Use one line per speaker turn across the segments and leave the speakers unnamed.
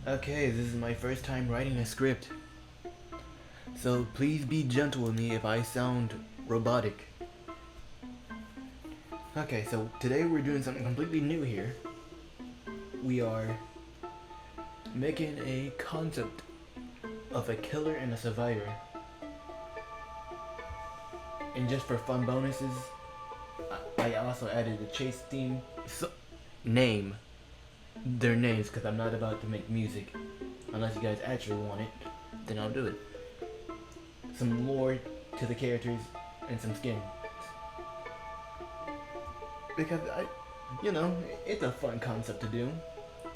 Okay, this is my first time writing a script, so please be gentle with me if I sound robotic. Okay, so today we're doing something completely new here. We are making a concept of a killer and a survivor. And just for fun bonuses, I also added a chase theme. So, name their names, because I'm not about to make music. Unless you guys actually want it, then I'll do it. Some lore to the characters and some skins. Because it's a fun concept to do.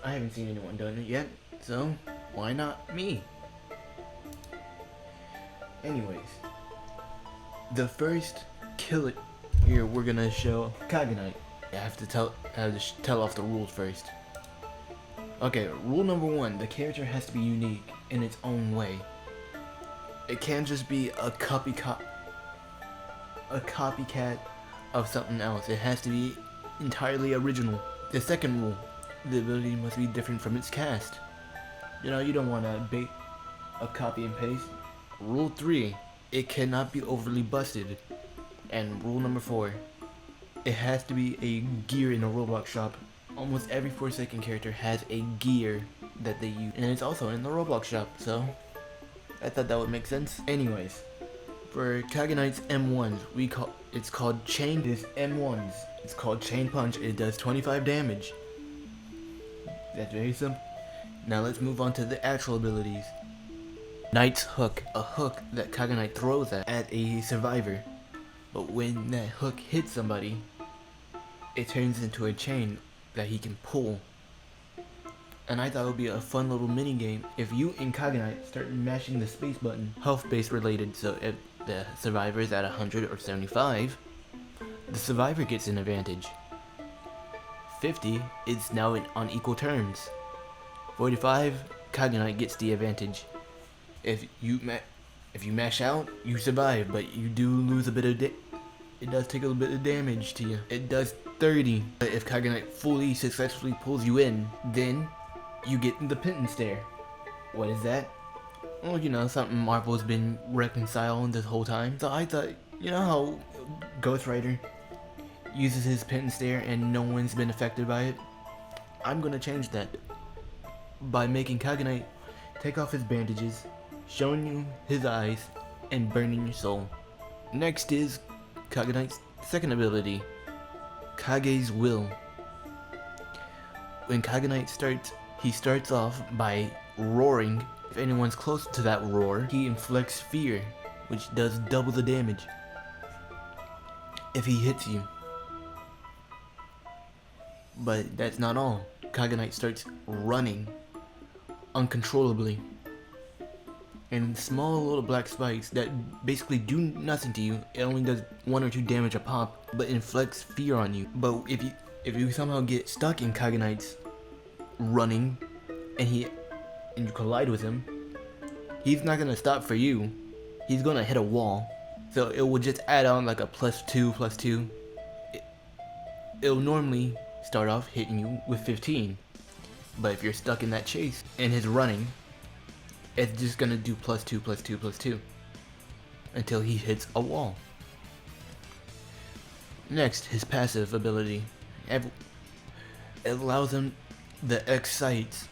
I haven't seen anyone doing it yet, so why not me? Anyways, the first killer here we're gonna show Kagenite. I have to tell off the rules first. Okay, rule number 1, the character has to be unique in its own way. It can't just be a copycat of something else. It has to be entirely original. The second rule, the ability must be different from its cast. You don't want to bait a copy and paste. Rule 3, it cannot be overly busted. And rule number 4, it has to be a gear in a Roblox shop. Almost every Forsaken character has a gear that they use, and it's also in the Roblox shop, so I thought that would make sense. Anyways, for Kagenite's M1s, it's called Chain. This M1s, it's called Chain Punch. It does 25 damage. That's very simple. Now let's move on to the actual abilities. Knight's Hook, a hook that Kagenite throws at a survivor. But when that hook hits somebody, it turns into a chain that he can pull. And I thought it would be a fun little mini game if you in Kagenite start mashing the space button, health based related. So if the survivor is at 100 or 75, the survivor gets an advantage. 50 is now on equal terms. 45, Kagenite gets the advantage. If you mash out, you survive, but you do lose a bit of it does take a little bit of damage to you. It does 30. But if Kagenite fully successfully pulls you in, then you get the Pinton Stare. What is that? Well, something Marvel's been reconciling this whole time. So I thought, how Ghost Rider uses his Pinton Stare and no one's been affected by it? I'm gonna change that by making Kagenite take off his bandages, showing you his eyes, and burning your soul. Next is Kagenite's second ability, Kage's Will. When Kagenite starts off by roaring. If anyone's close to that roar, he inflicts fear, which does double the damage if he hits you. But that's not all. Kagenite starts running uncontrollably. And small little black spikes that basically do nothing to you. It only does 1 or 2 damage a pop, but inflicts fear on you. But if you somehow get stuck in Kagenite's running and you collide with him, he's not gonna stop for you. He's gonna hit a wall. So it will just add on like a +2/+2. It'll normally start off hitting you with 15. But if you're stuck in that chase and his running, it's just gonna do +2/+2/+2 until he hits a wall. Next, his passive ability. It allows him, the X sights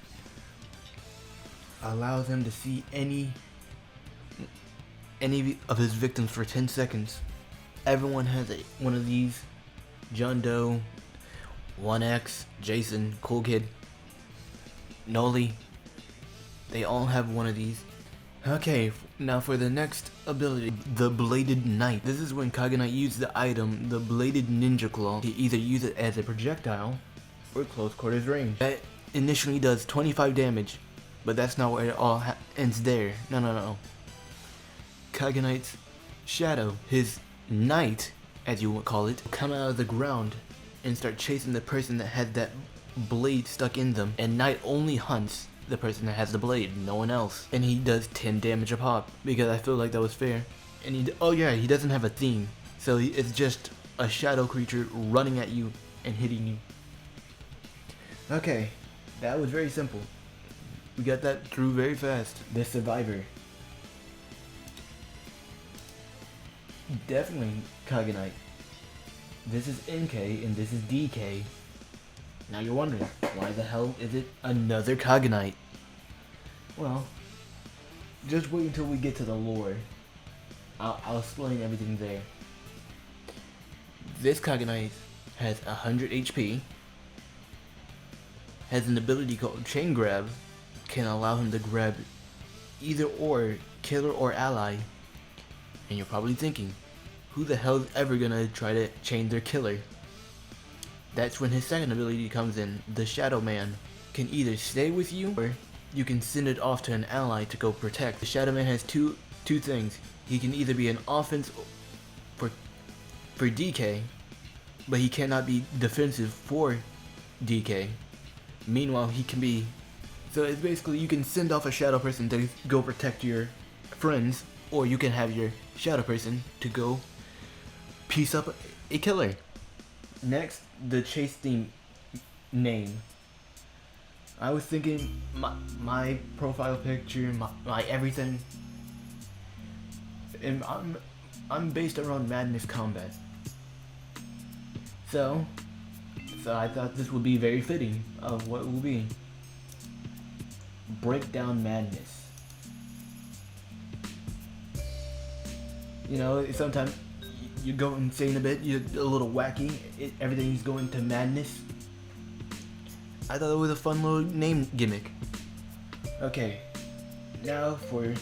allows him to see any of his victims for 10 seconds. Everyone has one of these. John Doe, 1X, Jason, Cool Kid, Noli. They all have one of these. Okay, now for the next ability, the Bladed Knight. This is when Kagenite uses the item, the Bladed Ninja Claw, to either use it as a projectile or close quarters range. That initially does 25 damage, but that's not where it all ends there. No. Kagenite's shadow, his knight, as you would call it, will come out of the ground and start chasing the person that has that blade stuck in them. And Knight only hunts the person that has the blade, no one else. And he does 10 damage a pop, because I feel like that was fair. And he doesn't have a theme, so it's just a shadow creature running at you and hitting you. Okay, that was very simple. We got that through very fast. The Survivor. Definitely Kagenite. This is NK and this is DK. Now you're wondering, why the hell is it another Kagenite? Well, just wait until we get to the lore. I'll explain everything there. This Kagenite has 100 HP, has an ability called Chain Grab, can allow him to grab either or, killer or ally. And you're probably thinking, who the hell is ever gonna try to chain their killer? That's when his second ability comes in. The Shadow Man can either stay with you or you can send it off to an ally to go protect. The Shadow Man has two things. He can either be an offense for DK, but he cannot be defensive for DK. Meanwhile, he can be... So it's basically you can send off a shadow person to go protect your friends, or you can have your shadow person to go piece up a killer. Next, the chase theme name. I was thinking my profile picture, my everything, and I'm based around Madness Combat. So I thought this would be very fitting of what it will be. Breakdown Madness. You know, sometimes you go insane a bit, you're a little wacky, everything's going to madness. I thought it was a fun little name gimmick. Okay, now for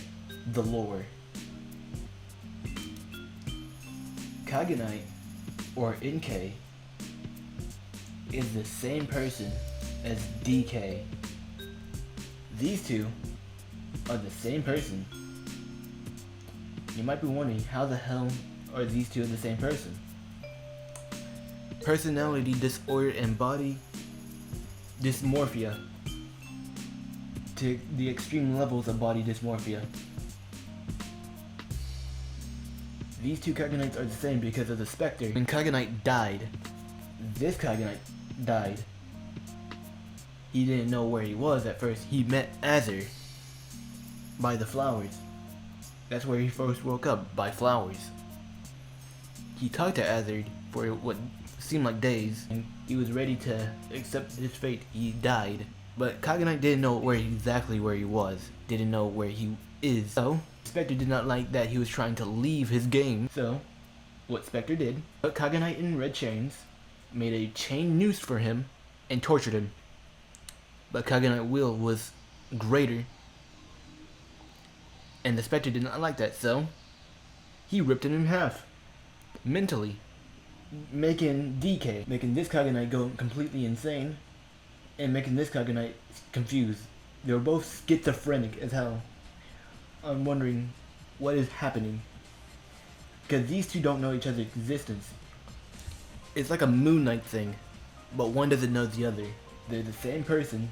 the lore. Kagenite, or NK, is the same person as DK. These two are the same person. You might be wondering, how the hell are these two the same person? Personality disorder and body dysmorphia to the extreme levels of body dysmorphia. These two Kagenites are the same because of the Spectre. When Kagenite died, this Kagenite died. He didn't know where he was at first. He met Azir by the flowers. That's where he first woke up, by flowers. He talked to Azir for what seemed like days, and he was ready to accept his fate. He died, but Kagenite didn't know exactly where he was, didn't know where he is. So Spectre did not like that he was trying to leave his game. So what Spectre did, put Kagenite in red chains, made a chain noose for him, and tortured him. But Kagenite will was greater, and the Spectre did not like that, so he ripped him in half, mentally, making this Kagenite go completely insane, and making this Kagenite confused. They were both schizophrenic as hell. I'm wondering what is happening, because these two don't know each other's existence. It's like a Moon Knight thing, but one doesn't know the other. They're the same person.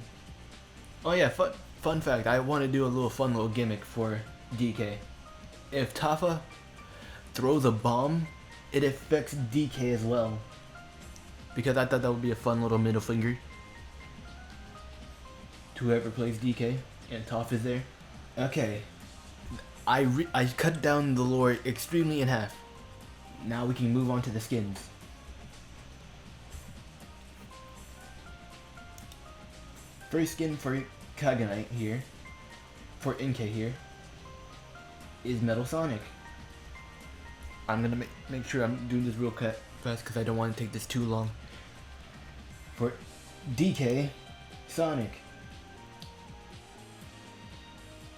Oh yeah, fun fact, I want to do a fun little gimmick for DK. If Tafa throws a bomb, it affects DK as well. Because I thought that would be a fun little middle finger to whoever plays DK, and Toph is there. Okay, I cut down the lore extremely in half. Now we can move on to the skins. First skin for Kagenite here, for NK here, is Metal Sonic. I'm gonna make sure I'm doing this real fast because I don't want to take this too long. For DK, Sonic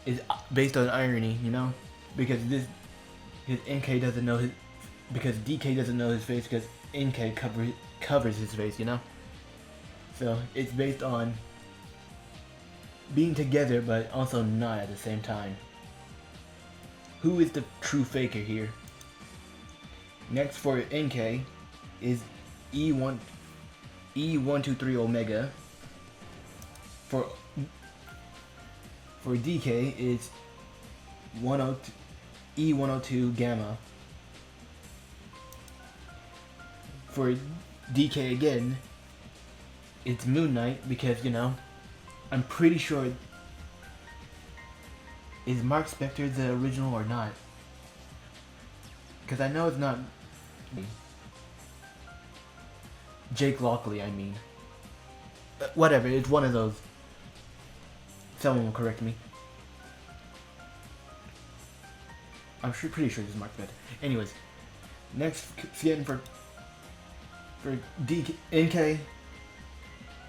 is based on irony, you know, because his NK doesn't know his, because DK doesn't know his face because NK covers his face, you know. So it's based on being together but also not at the same time. Who is the true faker here? Next for NK is E123 Omega. For DK it's E102 Gamma. For DK again, it's Moon Knight because, you know, I'm pretty sure Is Mark Spector the original or not? Because I know it's not. Jake Lockley, I mean. Whatever, it's one of those. Someone will correct me. I'm pretty sure this is Mark Spector. Anyways, next skin for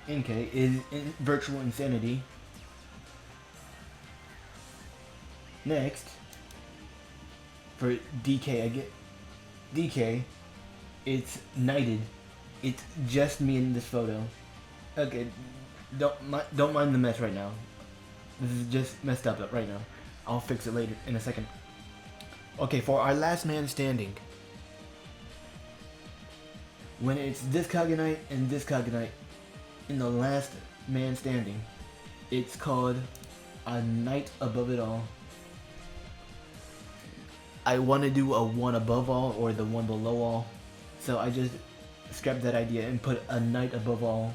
NK is Virtual Insanity. Next, for DK, it's Knighted. It's just me in this photo. Okay, don't mind the mess right now. This is just messed up right now. I'll fix it later in a second. Okay, for our last man standing, when it's this Kagenite and this Kagenite in the last man standing, it's called a Knight Above It All. I want to do a one above all or the one below all, so I just scrapped that idea and put a Knight Above All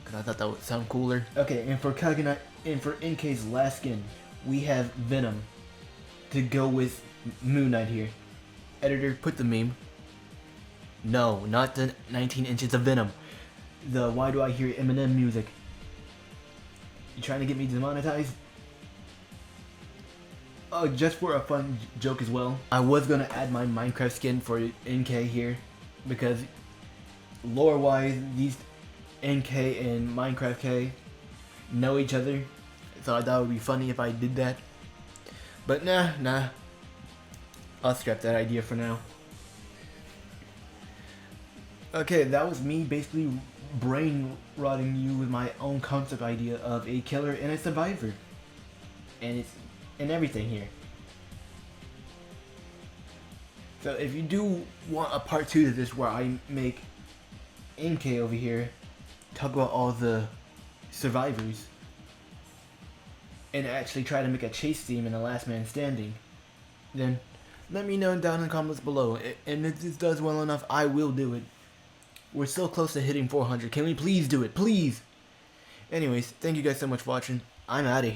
because I thought that would sound cooler. Okay, and for Kagenite and for NK's last skin, we have Venom to go with Moon Knight here. Editor, put the meme. No, not the 19 inches of Venom. The Why Do I Hear Eminem music? You trying to get me demonetized? Oh, just for a fun joke as well, I was gonna add my Minecraft skin for NK here because lore-wise, these NK and Minecraft K know each other, so I thought it would be funny if I did that. But nah. I'll scrap that idea for now. Okay, that was me basically brain rotting you with my own concept idea of a killer and a survivor. And everything here. So if you do want a part 2 to this where I make NK over here talk about all the survivors and actually try to make a chase theme in the last man standing, then let me know down in the comments below, and if this does well enough, I will do it. We're so close to hitting 400. Can we please do it? Please! Anyways, thank you guys so much for watching. I'm out of here.